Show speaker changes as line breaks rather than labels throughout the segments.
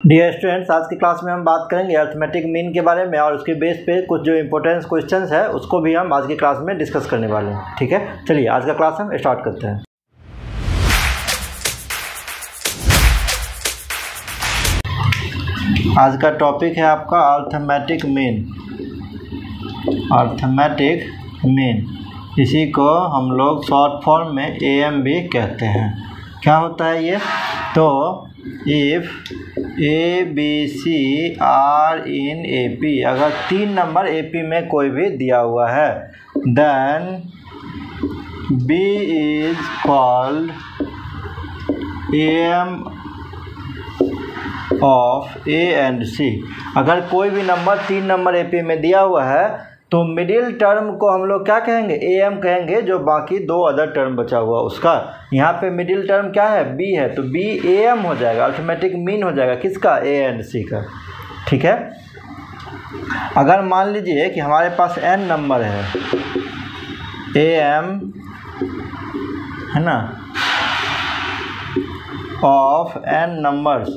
Dear students, आज की class में हम बात करेंगे अर्थमेटिक मीन के बारे में और उसके बेस पे कुछ जो इंपॉर्टेंट क्वेश्चंस है उसको भी हम आज की क्लास में डिस्कस करने वाले हैं। ठीक है, चलिए आज का क्लास हम स्टार्ट करते हैं। आज का टॉपिक है आपका अर्थमेटिक मीन। अर्थमेटिक मीन, इसी को हम लोग शॉर्ट फॉर्म में AM भी कहते हैं। क्या होता है ये? तो if ABC are in AP, अगर 3 नंबर AP में कोई भी दिया हुआ है, then B is called AM of A and C। अगर कोई भी नंबर 3 नंबर AP में दिया हुआ है तो मिडिल टर्म को हम लोग क्या कहेंगे? AM कहेंगे, जो बाकी 2 अदर टर्म बचा हुआ उसका। यहाँ पे मिडिल टर्म क्या है? B है, तो B AM हो जाएगा, अर्थमेटिक मीन हो जाएगा किसका? A एंड C का। ठीक है, अगर मान लीजिए कि हमारे पास n नंबर है, AM है ना, of n numbers,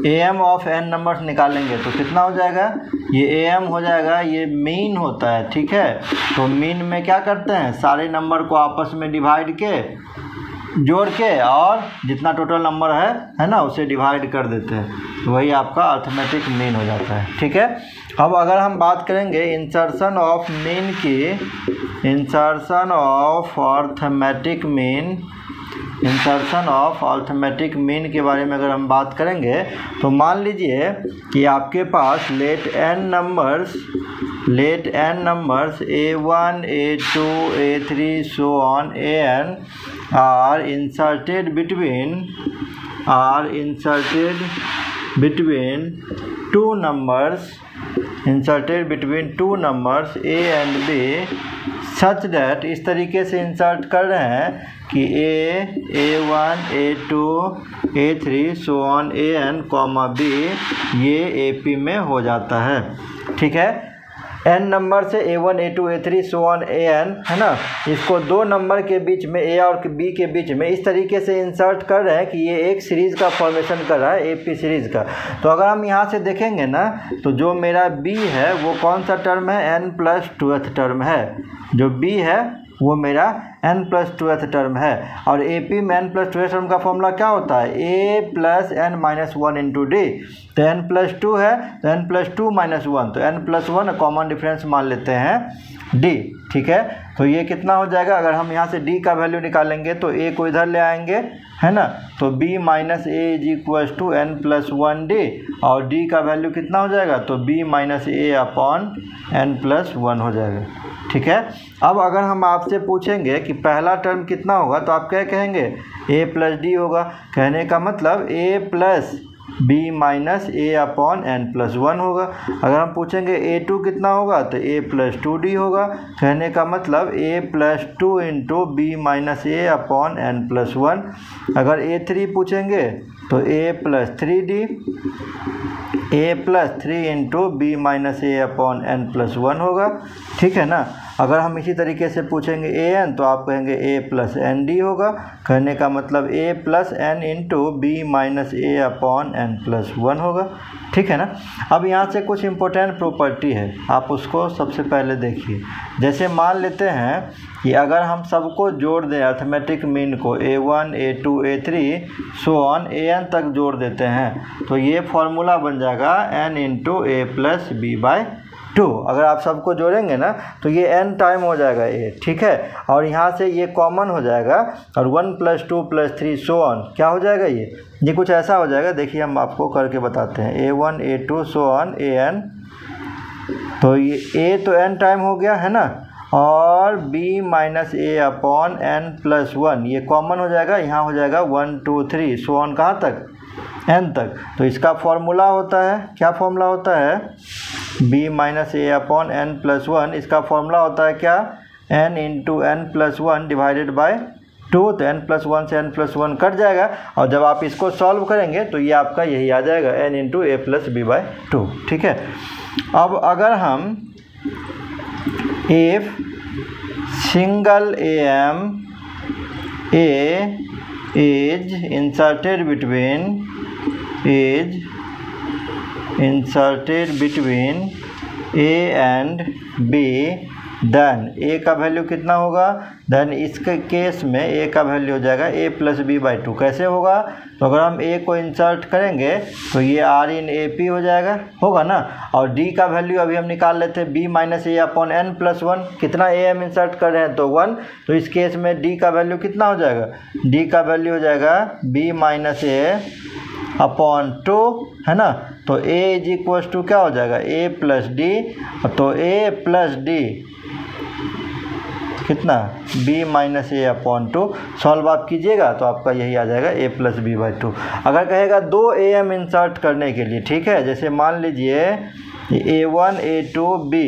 AM of n numbers निकालेंगे तो कितना हो जाएगा? ये AM हो जाएगा, ये मीन होता है। ठीक है, तो मीन में क्या करते हैं? सारे नंबर को आपस में डिवाइड के, जोड़ के, और जितना टोटल नंबर है ना, उसे डिवाइड कर देते हैं, तो वही आपका अर्थमेटिक मीन हो जाता है। ठीक है, अब अगर हम बात करेंगे इंसर्शन ऑफ मीन की, insertion of arithmetic mean, insertion of arithmetic mean के बारे में अगर हम बात करेंगे तो मान लीजिए कि आपके पास let n numbers A1 A2 A3 so on AN are inserted between two numbers A and B, such that, इस तरीके से इंसर्ट कर रहे हैं कि A1 A2 A3 so on AN, B ये AP में हो जाता है। ठीक है, n नंबर से A1 A2 A3 so on AN है ना, इसको 2 नंबर के बीच में A और B के बीच में इस तरीके से इंसर्ट कर रहे हैं कि ये एक सीरीज़ का फॉर्मेशन कर रहा है, AP सीरीज़ का। तो अगर हम यहाँ से देखेंगे ना, तो जो मेरा B है वो कौन सा टर्म है? n+2th टर्म है। जो B है वो मेरा n+2th टर्म है, और AP में n+2th टर्म का फॉर्मूला क्या होता है? A + n-1 × D। तो n+2 है तो n+2 - 1, तो n+1 कॉमन डिफरेंस मान लेते हैं D। ठीक है, तो ये कितना हो जाएगा? अगर हम यहाँ से D का वैल्यू निकालेंगे तो A को इधर ले आएंगे, है ना, तो B - A = n+1D, और D का वैल्यू कितना हो जाएगा? तो B - A/n+1 हो जाएगा। ठीक है, अब अगर हम आपसे पूछेंगे कि पहला टर्म कितना होगा तो आप क्या कहेंगे? A + D होगा। कहने का मतलब A + B - A/n+1 होगा। अगर हम पूछेंगे A2 कितना होगा तो A + 2D होगा। कहने का मतलब A + 2 × B - A/n+1। अगर A3 पूछेंगे तो A + 3D, A + 3 × B - A/n+1 होगा। ठीक है ना, अगर हम इसी तरीके से पूछेंगे AN तो आप कहेंगे A + ND होगा। कहने का मतलब A + n × B - A/n+1 होगा। ठीक है ना, अब यहाँ से कुछ इम्पोर्टेंट प्रॉपर्टी है, आप उसको सबसे पहले देखिए। जैसे मान लेते हैं कि अगर हम सबको जोड़ दें, अर्थमेटिक मीन को A1 A2 A3 so on AN तक जोड़ देते हैं, तो ये फॉर्मूला बन जाएगा n × A + B/2। अगर आप सबको जोड़ेंगे ना तो ये n टाइम हो जाएगा A। ठीक है, और यहाँ से ये कॉमन हो जाएगा, और 1 + 2 + 3 so on क्या हो जाएगा? ये कुछ ऐसा हो जाएगा। देखिए हम आपको करके बताते हैं। A1 A2 so on AN, तो ये A तो n टाइम हो गया है ना, और B - A/n+1 ये कॉमन हो जाएगा, यहाँ हो जाएगा 1 2 3 so on कहाँ तक? n तक। तो इसका फॉर्मूला होता है, क्या फॉर्मूला होता है? B - A/n+1, इसका फॉर्मूला होता है क्या? n × n+1 / 2। तो n+1 से n+1 कट जाएगा, और जब आप इसको सॉल्व करेंगे तो ये आपका यही आ जाएगा, n × A + B/2। ठीक है, अब अगर हम if single AM A is inserted between is inserted between A and B, then A का वैल्यू कितना होगा, देन इसके केस में ए का वैल्यू हो जाएगा a प्लस बी बाई 2। कैसे होगा, तो अगर हम a को इंसर्ट करेंगे तो ये r इन ए पी हो जाएगा, होगा ना। और d का वैल्यू अभी हम निकाल लेते हैं b माइनस ए अपॉन n प्लस 1। कितना a हम इंसर्ट कर रहे हैं तो 1, तो इस केस में d का वैल्यू कितना हो जाएगा, d का वैल्यू हो जाएगा b माइनस ए अपॉन 2, है ना। तो a इज इक्वल्स टू क्या हो जाएगा, a प्लस डी। तो a प्लस डी कितना, b माइनस ए अपॉन 2। सॉल्व आप कीजिएगा तो आपका यही आ जाएगा a प्लस बी बाई 2। अगर कहेगा 2 am इंसर्ट करने के लिए, ठीक है, जैसे मान लीजिए a1 a2 b,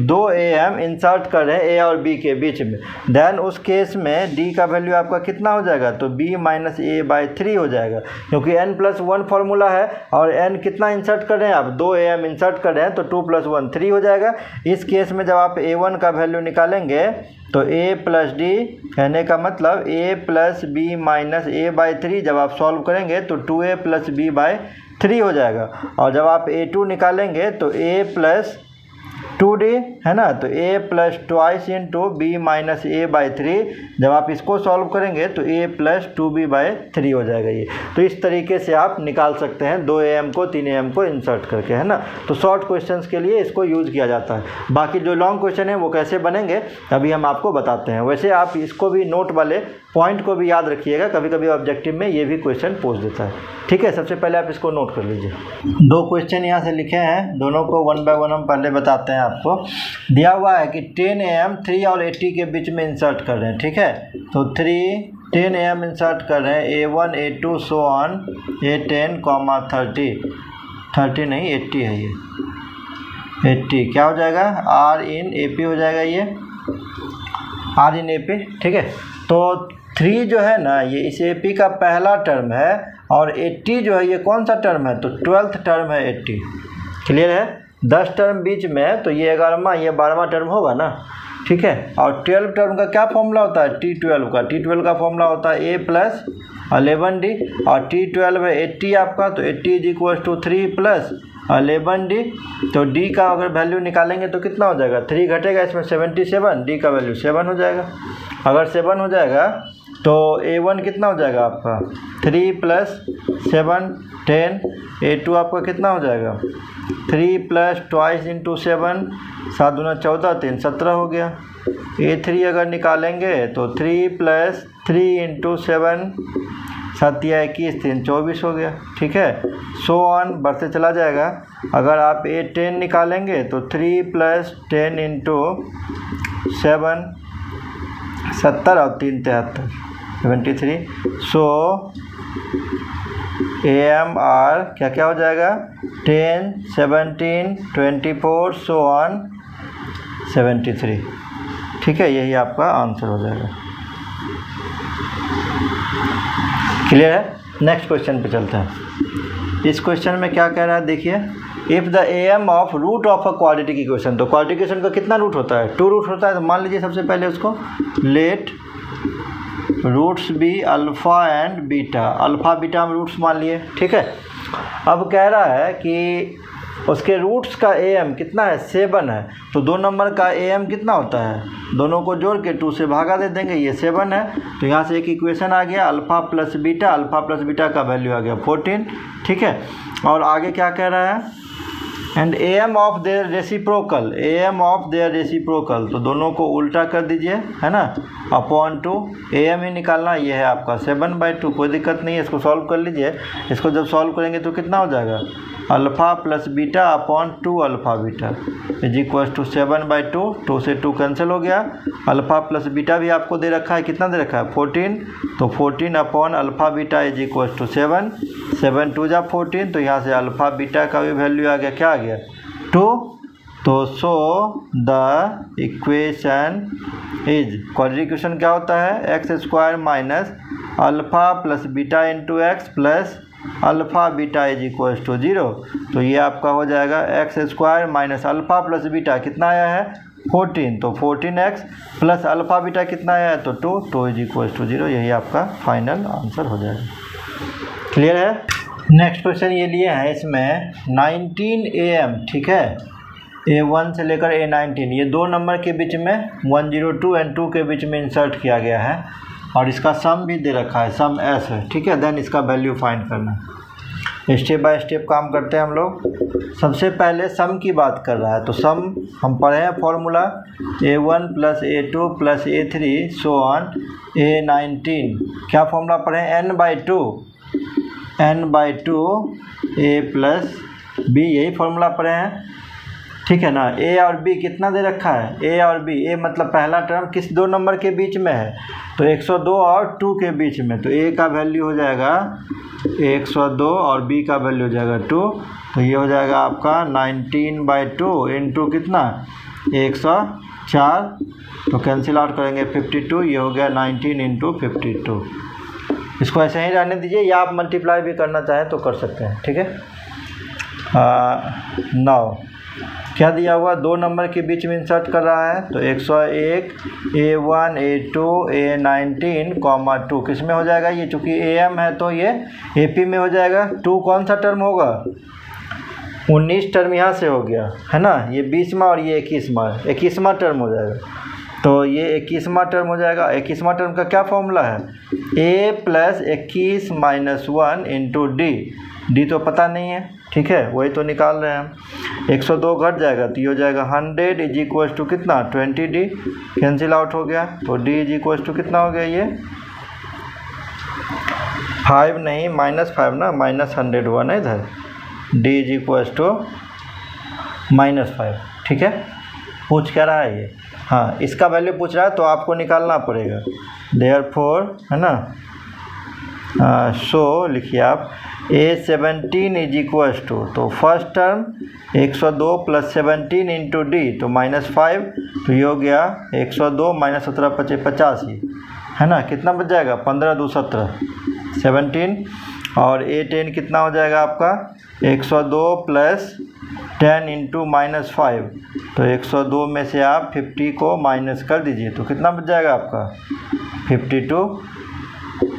2 am insert कर रहे हैं a और b के बीच में, देन उस केस में d का वैल्यू आपका कितना हो जाएगा, तो b माइनस ए बाई 3 हो जाएगा, क्योंकि n प्लस 1 फार्मूला है और n कितना इंसर्ट कर रहे हैं आप, 2 am इंसर्ट कर रहे हैं, तो 2 प्लस 1 3 हो जाएगा। इस केस में जब आप a1 का वैल्यू निकालेंगे तो a प्लस डी, कहने का मतलब a plus B minus A by 3, जब आप सॉल्व करेंगे तो 2a प्लस बी बाई 3 हो जाएगा। और जब आप a2 निकालेंगे तो a प्लस 2d, है ना, तो a plus twice into B minus A by 3, जब आप इसको सॉल्व करेंगे तो a प्लस 2b बाई 3 हो जाएगा ये। तो इस तरीके से आप निकाल सकते हैं 2 am को 3 am को इंसर्ट करके, है ना। तो शॉर्ट क्वेश्चंस के लिए इसको यूज़ किया जाता है। बाकी जो लॉन्ग क्वेश्चन है वो कैसे बनेंगे अभी हम आपको बताते हैं। वैसे आप इसको भी नोट वाले पॉइंट को भी याद रखिएगा, कभी कभी ऑब्जेक्टिव में ये भी क्वेश्चन पूछ देता है, ठीक है। सबसे पहले आप इसको नोट कर लीजिए। 2 क्वेश्चन यहाँ से लिखे हैं, दोनों को 1 बाय 1 हम पहले बताते हैं। आपको दिया हुआ है कि 10 am 3 और 80 के बीच में इंसर्ट कर रहे हैं, ठीक है। तो 10 am इंसर्ट कर रहे हैं, a1 a2 so on a10 comma 30 नहीं 80 है ये, 80 क्या हो जाएगा, r इन AP हो जाएगा, ये r इन AP, ठीक है। तो 3 जो है ना ये इस AP का पहला टर्म है और 80 जो है ये कौन सा टर्म है, तो 12th टर्म है 80, क्लियर है। 10 टर्म बीच में है तो ये 11वां ये 12वां टर्म होगा ना, ठीक है। और 12 टर्म का क्या फॉर्मूला होता है, T12 का फॉर्मूला होता है a प्लस 11d, और T12 है 80 आपका, तो 80 is equal to 3 plus 11d। तो d का अगर वैल्यू निकालेंगे तो कितना हो जाएगा, 3 घटेगा इसमें 77, d का वैल्यू 7 हो जाएगा। अगर 7 हो जाएगा तो a1 कितना हो जाएगा आपका, 3 प्लस 7 10, a2 आपका कितना हो जाएगा, 3 प्लस ट्वाइस इंटू 7, 7 दूना 14 3 17 हो गया। a3 अगर निकालेंगे तो 3 प्लस 3 इंटू 7, 7 या 21 3 24 हो गया, ठीक है। सो ऑन बढ़ते चला जाएगा। अगर आप a10 निकालेंगे तो 3 प्लस 10 इंटू 7 70 और 3 73 73। सो AMR क्या क्या हो जाएगा, 10 17 24 सो ऑन 73, ठीक है। यही आपका आंसर हो जाएगा, क्लियर है। नेक्स्ट क्वेश्चन पे चलते हैं। इस क्वेश्चन में क्या कह रहा है देखिए, if the AM of root of a quadratic equation, तो क्वाड्रेटिक इक्वेशन का कितना रूट होता है, 2 रूट होता है। तो मान लीजिए सबसे पहले उसको let roots be alpha and beta, alpha beta हम रूट्स मान लिए, ठीक है। अब कह रहा है कि उसके रूट्स का AM कितना है, 7 है। तो 2 नंबर का AM कितना होता है, दोनों को जोड़ के 2 से भागा दे देंगे, ये 7 है। तो यहाँ से एक इक्वेशन आ गया अल्फ़ा प्लस बीटा का वैल्यू आ गया 14, ठीक है। और आगे क्या कह रहा है, and AM of their reciprocal, तो दोनों को उल्टा कर दीजिए, है ना, अपॉन 2, AM ही निकालना, ये है आपका 7/2, कोई दिक्कत नहीं है, इसको सॉल्व कर लीजिए। इसको जब सॉल्व करेंगे तो कितना हो जाएगा, alpha plus beta upon 2 alpha beta is equal to 7/2, 2 से 2 कैंसिल हो गया। अल्फ़ा प्लस बीटा भी आपको दे रखा है, कितना दे रखा है 14, तो 14 upon alpha beta is equal to 7, 7 2 जा 14, तो यहाँ से अल्फ़ा बीटा का भी वैल्यू आ गया, क्या आ गया 2। तो so the equation is, quadratic equation क्या होता है, x² minus alpha plus beta into X plus alpha beta is equal to 0। तो ये आपका हो जाएगा x² minus alpha plus beta कितना आया है 14, तो 14x प्लस अल्फ़ा बीटा कितना आया है, तो 2 इज इक्वल टू 0। यही आपका फाइनल आंसर हो जाएगा, क्लियर है। नेक्स्ट क्वेश्चन ये लिए हैं, इसमें 19 AM, ठीक है, A1 से लेकर A19 ये दो नंबर के बीच में 102 और 2 के बीच में इंसर्ट किया गया है और इसका सम भी दे रखा है, सम S है, ठीक है। देन इसका वैल्यू फाइंड करना है। स्टेप बाय स्टेप काम करते हैं हम लोग। सबसे पहले सम की बात कर रहा है, तो सम हम पढ़े हैं formula A1 + A2 + A3 so on A19। क्या फॉर्मूला पढ़े हैं? n/2 A + B, यही फॉर्मूला पढ़े हैं, ठीक है ना। A और B कितना दे रखा है? A और B, A मतलब पहला टर्म किस दो नंबर के बीच में है? तो 102 और 2 के बीच में, तो A का वैल्यू हो जाएगा 102 और B का वैल्यू हो जाएगा 2, तो ये हो जाएगा आपका 19/2 इंटू कितना 104, तो कैंसिल आउट करेंगे 52, ये हो गया 19 × 52। इसको ऐसे ही रहने दीजिए या आप मल्टीप्लाई भी करना चाहें तो कर सकते हैं, ठीक है। नाउ क्या दिया हुआ? दो नंबर के बीच में इंसर्ट कर रहा है, तो 101 A1 A2 A19, 2 किस में हो जाएगा? ये चूँकि AM है तो ये AP में हो जाएगा। 2 कौन सा टर्म होगा? 19 टर्म यहाँ से हो गया है ना, ये 20वां और ये 21वां टर्म हो जाएगा, तो ये 21वां टर्म हो जाएगा। 21वां टर्म का क्या फॉर्मूला है? A + 21 - 1 इंटू D तो पता नहीं है, ठीक है, वही तो निकाल रहे हैं हम। 102 घट जाएगा तो ये हो जाएगा 100 = कितना 20D, कैंसिल आउट हो गया, तो D = कितना हो गया? ये 5 नहीं -5 ना, -100 हुआ ना इधर। D = -5, ठीक है। पूछ क्या रहा है ये? हाँ, इसका वैल्यू पूछ रहा है तो आपको निकालना पड़ेगा। देयरफॉर है ना, सो लिखिए आप A17 = तो फर्स्ट टर्म 102 + 17 इंटू D, तो -5, तो ये हो गया 102 - 17 = 85 है ना। कितना बच जाएगा? 15 × 2 = 17, 17, और A10 कितना हो जाएगा आपका? 102 + 10 इंटू -5, तो 102 में से आप 50 को माइनस कर दीजिए, तो कितना बच जाएगा आपका? 52।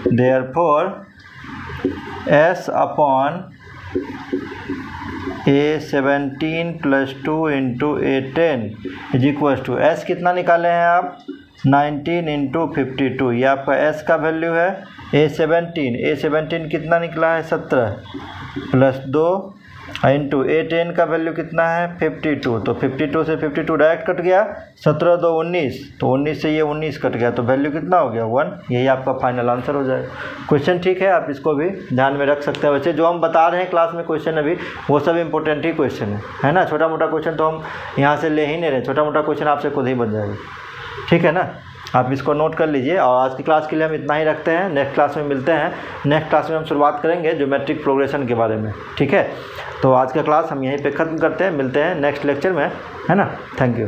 Therefore S upon A17 + 2 into A10 = S कितना निकाले हैं आप? 19 × 52, ये आपका S का वैल्यू है। A17 कितना निकला है? 17 + 2 इंटू A10 का वैल्यू कितना है? 52, तो 52 से 52 डायरेक्ट कट गया, 17 × 2 = 19, तो 19 से ये 19 कट गया, तो वैल्यू कितना हो गया? 1। यही आपका फाइनल आंसर हो जाएगा। क्वेश्चन ठीक है, आप इसको भी ध्यान में रख सकते हैं। वैसे जो हम बता रहे हैं क्लास में क्वेश्चन अभी, वो सब इंपॉर्टेंट ही क्वेश्चन है ना। छोटा मोटा क्वेश्चन तो हम यहाँ से ले ही नहीं रहे, छोटा मोटा क्वेश्चन आपसे खुद ही बन जाएगा, ठीक है ना। आप इसको नोट कर लीजिए, और आज की क्लास के लिए हम इतना ही रखते हैं। नेक्स्ट क्लास में मिलते हैं। नेक्स्ट क्लास में हम शुरुआत करेंगे ज्योमेट्रिक प्रोग्रेशन के बारे में, ठीक है। तो आज का क्लास हम यहीं पे ख़त्म करते हैं, मिलते हैं नेक्स्ट लेक्चर में, है ना। Thank you.